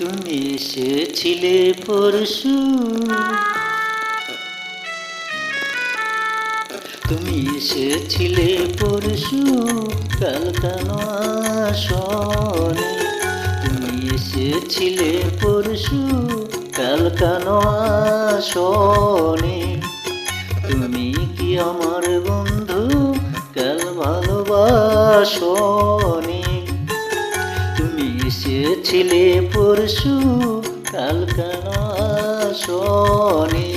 তুমি এসেছিলে পরশু, তুমি এসেছিলে পরশু, কাল কেন আসনি? তুমি এসেছিলে পরশু, কাল কেন আসনি? তুমি কি আমার বন্ধু, কাল ভালোবাসনি? তুমি এসেছিলে পরশু, কাল কেন আসনি?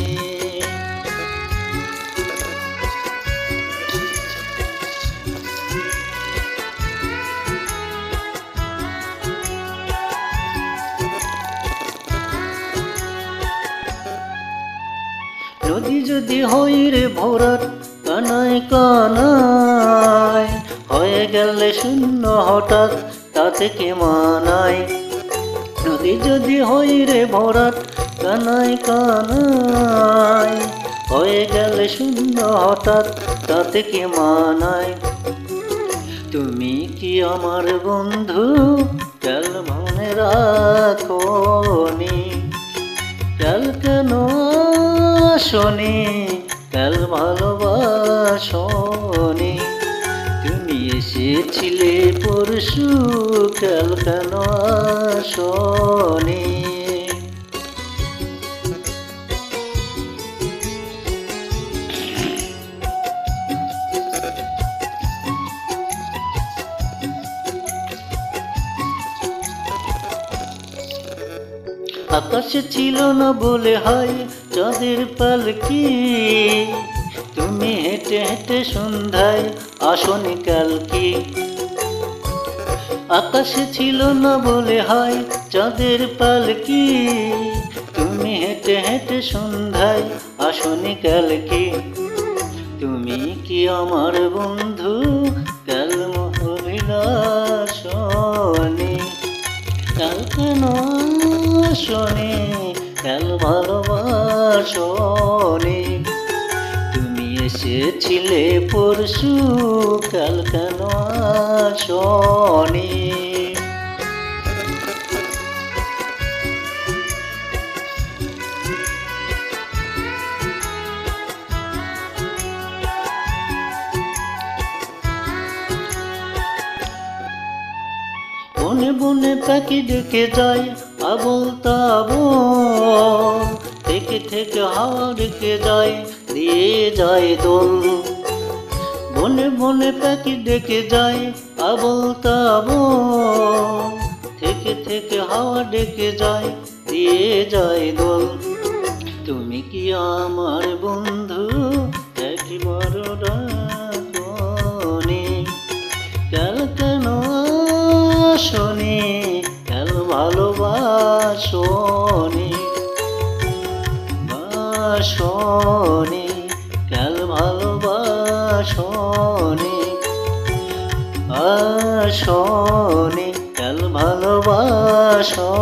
নদী যদি হই রে ভরাট, কানায় কানায় হয়ে গেলে শূন্য হঠাৎ, তাতে কে মানায়? নদী যদি হই রে ভরাট, কানায় কানায় হয়ে গেলে শূন্য হঠাৎ, তাতে কে মানায়? তুমি কি আমার বন্ধু, কাল মনে রাখনি? কাল কেন আসনি? কাল ভালোবাসনি? তুমি এসেছিলে পরশু, কাল কেন আসনি? আকাশে ছিল না বলে হয় চাঁদের পালকি, তুমি হেঁটে হেঁটে সন্ধ্যায় আসনি কালকি। আকাশে ছিল না বলে হয় চাঁদের পালকি, তুমি হেঁটে হেঁটে সন্ধ্যায় আসনি কালকি। তুমি কি আমার বন্ধু, কাল অভিলাষনি? কাল কেন আসনি? কাল ভালোবাসনি? তুমি এসেছিলে পরশু, কাল কেন আসনি? বনে বনে পাখি ডেকে যায় আবল তাবল, থেকে থেকে হাওয়া ডেকে যায় দিয়ে যায় দোল। বনে বনে পাখি ডেকে যায় আবল তাবল, থেকে থেকে হাওয়া ডেকে যায় দিয়ে যায় দোল। তুমি কি আমার বন্ধু, একবার ডাকনি? কাল কেন আসনি? কাল ভালোবাসনি? বাসনি? কাল ভালোবাসনি? আসনি? কাল ভালোবাসনি?